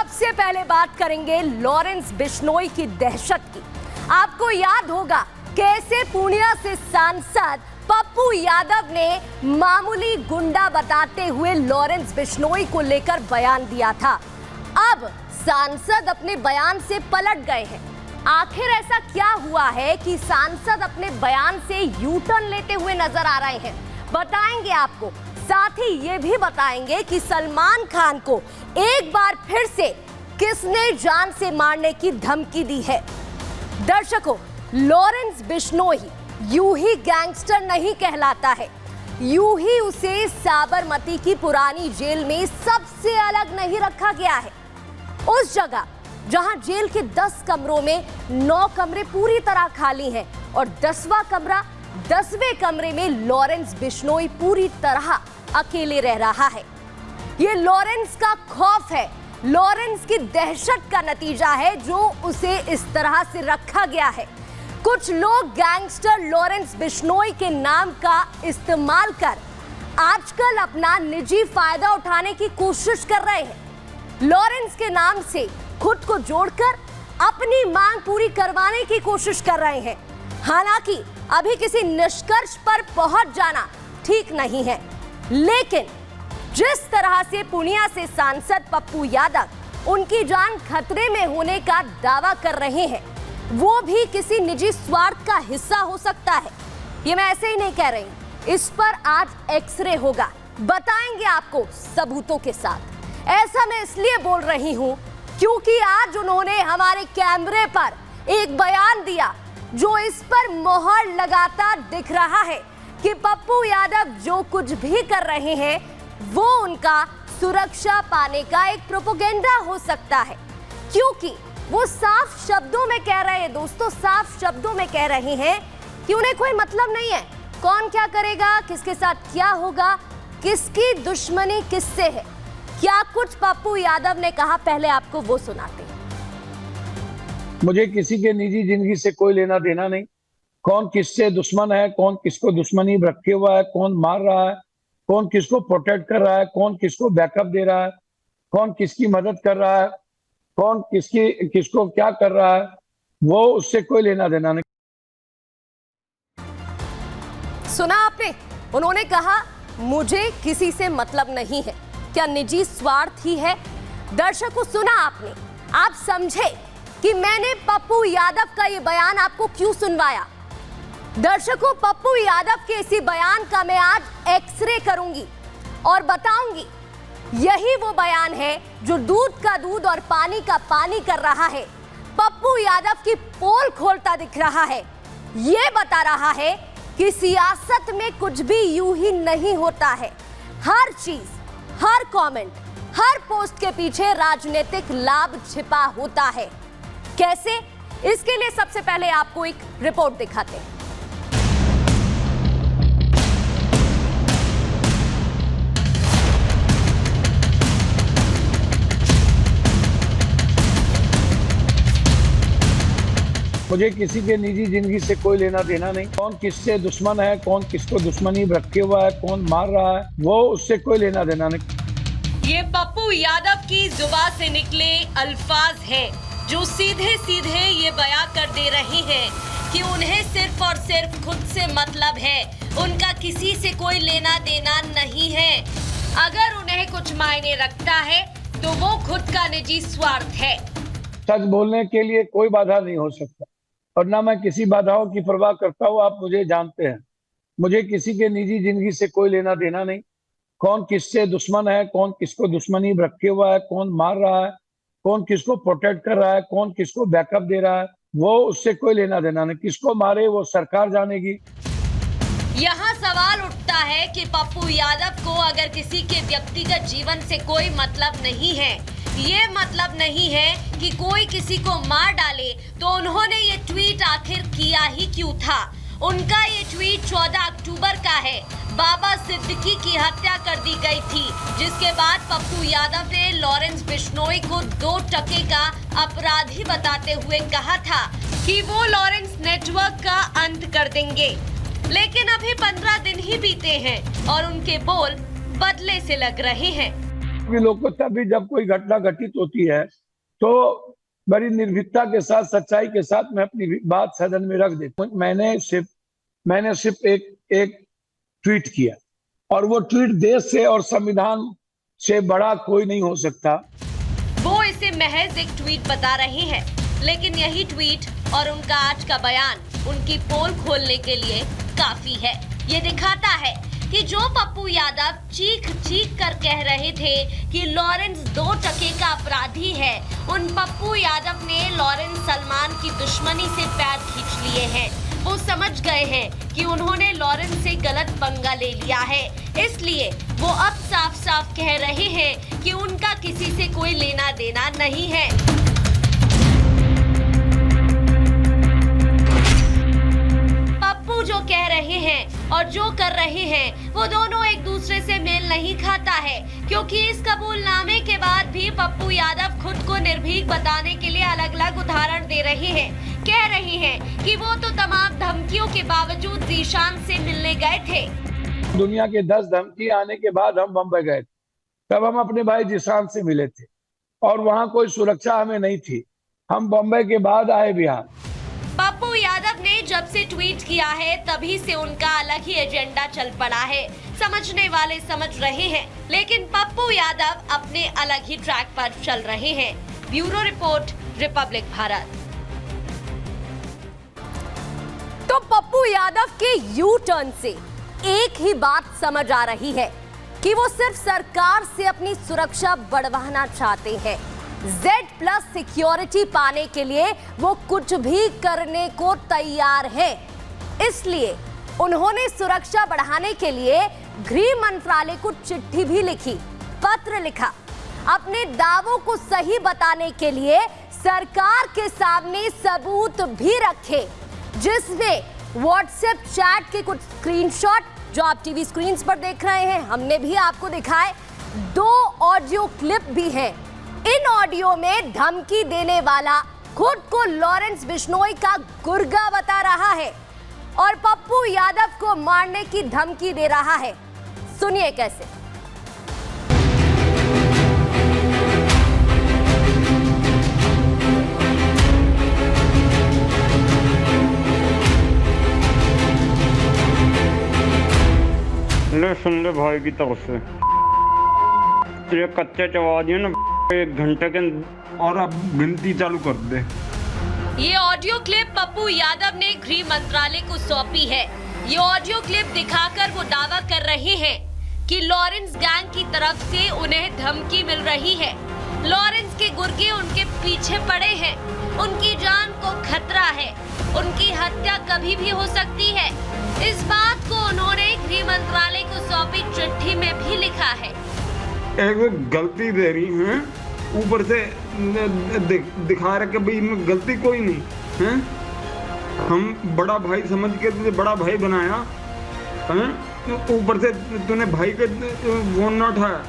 सबसे पहले बात करेंगे लॉरेंस बिश्नोई की दहशत की। आपको याद होगा कैसे पूर्णिया से सांसद पप्पू यादव ने मामूली गुंडा बताते हुए लॉरेंस बिश्नोई को लेकर बयान दिया था। अब सांसद अपने बयान से पलट गए हैं। आखिर ऐसा क्या हुआ है कि सांसद अपने बयान से यू टर्न लेते हुए नजर आ रहे हैं, बताएंगे आपको। साथ ही ये भी बताएंगे कि सलमान खान को एक बार फिर से किसने जान से मारने की धमकी दी है। दर्शकों, लॉरेंस बिश्नोई यूं ही गैंगस्टर नहीं कहलाता है, यूं ही उसे साबरमती की पुरानी जेल में सबसे अलग नहीं रखा गया है। उस जगह जहां जेल के 10 कमरों में 9 कमरे पूरी तरह खाली हैं और 10वां कमरा 10वें कमरे में लॉरेंस बिश्नोई पूरी तरह अकेले रह रहा है। ये लॉरेंस का खौफ है, लॉरेंस की दहशत का नतीजा है जो उसे इस तरह से रखा गया है। कुछ लोग गैंगस्टर लॉरेंस बिश्नोई के नाम का इस्तेमाल कर आजकल अपना निजी फायदा उठाने की कोशिश कर रहे हैं। लॉरेंस के नाम से खुद को जोड़कर अपनी मांग पूरी करवाने की कोशिश कर रहे हैं। हालांकि अभी किसी निष्कर्ष पर पहुंच जाना ठीक नहीं है, लेकिन जिस तरह से पूर्णिया से सांसद पप्पू यादव उनकी जान खतरे में होने का दावा कर रहे हैं, वो भी किसी निजी स्वार्थ का हिस्सा हो सकता है। ये मैं ऐसे ही नहीं कह रही, इस पर आज एक्सरे होगा, बताएंगे आपको सबूतों के साथ। ऐसा मैं इसलिए बोल रही हूं क्योंकि आज उन्होंने हमारे कैमरे पर एक बयान दिया जो इस पर मोहर लगाता दिख रहा है कि पप्पू यादव जो कुछ भी कर रहे हैं वो उनका सुरक्षा पाने का एक प्रोपेगेंडा हो सकता है। क्योंकि वो साफ शब्दों में कह रहे हैं, दोस्तों, साफ शब्दों में कह रहे हैं कि उन्हें कोई मतलब नहीं है कौन क्या करेगा, किसके साथ क्या होगा, किसकी दुश्मनी किससे है। क्या कुछ पप्पू यादव ने कहा, पहले आपको वो सुनाते हैं। मुझे किसी के निजी जिंदगी से कोई लेना देना नहीं। कौन किससे दुश्मन है, कौन किसको दुश्मनी रखे हुआ है, कौन मार रहा है, कौन किसको प्रोटेक्ट कर रहा है, कौन किसको बैकअप दे रहा है, कौन किसकी मदद कर रहा है, कौन किसको क्या कर रहा है, वो उससे कोई लेना देना नहीं। सुना आपने, उन्होंने कहा मुझे किसी से मतलब नहीं है। क्या निजी स्वार्थ ही है? दर्शकों, सुना आपने, आप समझे कि मैंने पप्पू यादव का ये बयान आपको क्यों सुनवाया। दर्शकों, पप्पू यादव के इसी बयान का मैं आज एक्सरे करूंगी और बताऊंगी यही वो बयान है जो दूध का दूध और पानी का पानी कर रहा है। पप्पू यादव की पोल खोलता दिख रहा है। ये बता रहा है कि सियासत में कुछ भी यूं ही नहीं होता है। हर चीज, हर कमेंट, हर पोस्ट के पीछे राजनीतिक लाभ छिपा होता है। कैसे? इसके लिए सबसे पहले आपको एक रिपोर्ट दिखाते हैं। मुझे किसी के निजी जिंदगी से कोई लेना देना नहीं। कौन किससे दुश्मन है, कौन किसको दुश्मनी रखे हुआ है, कौन मार रहा है, वो उससे कोई लेना देना नहीं। ये पप्पू यादव की जुबान से निकले अल्फाज हैं जो सीधे सीधे ये बयां कर दे रहे हैं कि उन्हें सिर्फ और सिर्फ खुद से मतलब है, उनका किसी से कोई लेना देना नहीं है। अगर उन्हें कुछ मायने रखता है तो वो खुद का निजी स्वार्थ है। सच बोलने के लिए कोई बाधा नहीं हो सकता और ना मैं किसी बाधाओं की परवाह करता हूँ, आप मुझे जानते हैं। मुझे किसी के निजी जिंदगी से कोई लेना देना नहीं। कौन किससे दुश्मन है, कौन किसको दुश्मनी रखे हुआ है, कौन मार रहा है, कौन किसको प्रोटेक्ट कर रहा है, कौन किसको बैकअप दे रहा है, वो उससे कोई लेना देना नहीं। किसको मारे वो सरकार जानेगी। यहाँ सवाल उठता है कि पप्पू यादव को अगर किसी के व्यक्तिगत जीवन से कोई मतलब नहीं है, ये मतलब नहीं है कि कोई किसी को मार डाले, तो उन्होंने ये ट्वीट आखिर किया ही क्यों था? उनका ये ट्वीट 14 अक्टूबर का है। बाबा सिद्दीकी की हत्या कर दी गई थी, जिसके बाद पप्पू यादव ने लॉरेंस बिश्नोई को 2 टके का अपराधी बताते हुए कहा था कि वो लॉरेंस नेटवर्क का अंत कर देंगे। लेकिन अभी 15 दिन ही बीते हैं और उनके बोल बदले से लग रहे हैं। भी लोग को तभी जब कोई घटना घटित होती है तो बड़ी निर्भीकता के साथ, सच्चाई के साथ मैं अपनी बात सदन में रख देता हूं। मैंने सिर्फ एक ट्वीट किया और वो ट्वीट देश से और संविधान से बड़ा कोई नहीं हो सकता। वो इसे महज एक ट्वीट बता रहे हैं, लेकिन यही ट्वीट और उनका आज का बयान उनकी पोल खोलने के लिए काफी है। ये दिखाता है कि जो पप्पू यादव चीख कर कह रहे थे कि लॉरेंस 2 टके का अपराधी है, उन पप्पू यादव ने लॉरेंस सलमान की दुश्मनी से पैर खींच लिए हैं। वो समझ गए हैं कि उन्होंने लॉरेंस से गलत पंगा ले लिया है, इसलिए वो अब साफ कह रहे हैं कि उनका किसी से कोई लेना देना नहीं है। पप्पू जो कह रहे हैं और जो कर रहे हैं वो दोनों एक दूसरे से मेल नहीं खाता है, क्योंकि इस कबूलनामे के बाद भी पप्पू यादव खुद को निर्भीक बताने के लिए अलग-अलग उदाहरण दे रहे हैं। कह रहे हैं कि वो तो तमाम धमकियों के बावजूद ज़ीशान से मिलने गए थे। दुनिया के 10 धमकी आने के बाद हम बम्बई गए थे, तब हम अपने भाई ज़ीशान से मिले थे और वहाँ कोई सुरक्षा हमें नहीं थी। हम बम्बई के बाद आए बिहार। पप्पू यादव ने जब से ट्वीट किया है तभी से उनका अलग ही एजेंडा चल पड़ा है। समझने वाले समझ रहे हैं, लेकिन पप्पू यादव अपने अलग ही ट्रैक पर चल रहे हैं। Bureau report, Republic Bharat. तो पप्पू यादव के यू टर्न से एक ही बात समझ आ रही है कि वो सिर्फ सरकार से अपनी सुरक्षा बढ़वाना चाहते हैं। Z+ सिक्योरिटी पाने के लिए वो कुछ भी करने को तैयार है। इसलिए उन्होंने सुरक्षा बढ़ाने के लिए गृह मंत्रालय को चिट्ठी भी लिखी, पत्र लिखा, अपने दावों को सही बताने के लिए सरकार के सामने सबूत भी रखे, जिसमें व्हाट्सएप चैट के कुछ स्क्रीनशॉट जो आप टीवी स्क्रीन्स पर देख रहे हैं, हमने भी आपको दिखाए, 2 ऑडियो क्लिप भी हैं। इन ऑडियो में धमकी देने वाला खुद को लॉरेंस बिश्नोई का गुर्गा बता रहा है और पप्पू यादव को मारने की धमकी दे रहा है। सुनिए कैसे। ले सुन ले भाई की तरफ से, ये कच्चे चबा दिए ना 1 घंटे के, और अब गिनती चालू कर दे। ये ऑडियो क्लिप पप्पू यादव ने गृह मंत्रालय को सौंपी है। ये ऑडियो क्लिप दिखाकर वो दावा कर रहे हैं कि लॉरेंस गैंग की तरफ से उन्हें धमकी मिल रही है। लॉरेंस के गुर्गे उनके पीछे पड़े हैं, उनकी जान को खतरा है, उनकी हत्या कभी भी हो सकती है। इस बात को उन्होंने गृह मंत्रालय को सौंपी चिट्ठी में भी लिखा है। एक गलती दे रही हैं, ऊपर से दिखा रहे कि भाई इनमें गलती कोई नहीं है। हम बड़ा भाई समझ के तुझे बड़ा भाई बनाया है, ऊपर से तूने भाई के फोन न उठाया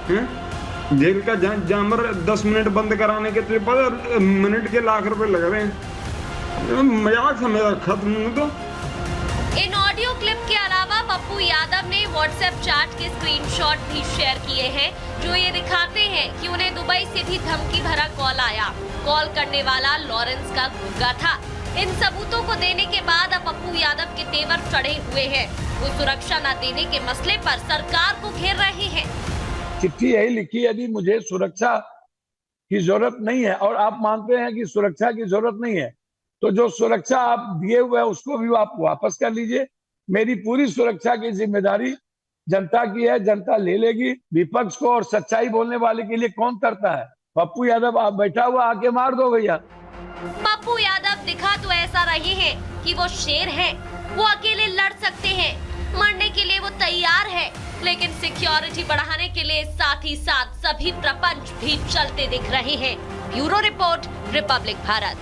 है। जेल का जामर 10 मिनट बंद कराने के तुझे पता मिनट के लाख रुपए लग रहे हैं। मजाक से मेरा खत्म। तो इन ऑडियो क्लिप के अलावा पप्पू यादव ने व्हाट्सएप चैट के स्क्रीनशॉट भी शेयर किए हैं, जो ये दिखाते हैं कि उन्हें दुबई से भी धमकी भरा कॉल आया। कॉल करने वाला लॉरेंस का गुर्गा था। इन सबूतों को देने के बाद अब पप्पू यादव के तेवर चढ़े हुए हैं। वो सुरक्षा न देने के मसले पर सरकार को घेर रहे हैं। चिट्ठी यही लिखी, यदि मुझे सुरक्षा की जरूरत नहीं है और आप मानते हैं कि सुरक्षा की जरूरत नहीं है, तो जो सुरक्षा आप दिए हुए हैं उसको भी आप वापस कर लीजिए। मेरी पूरी सुरक्षा की जिम्मेदारी जनता की है, जनता ले लेगी। विपक्ष को और सच्चाई बोलने वाले के लिए कौन करता है? पप्पू यादव आप बैठा हुआ आके मार दो भैया। पप्पू यादव दिखा तो ऐसा रहे हैं कि वो शेर हैं, वो अकेले लड़ सकते हैं, मरने के लिए वो तैयार है, लेकिन सिक्योरिटी बढ़ाने के लिए साथ ही साथ सभी प्रपंच भी चलते दिख रहे हैं। Bureau report, Republic Bharat.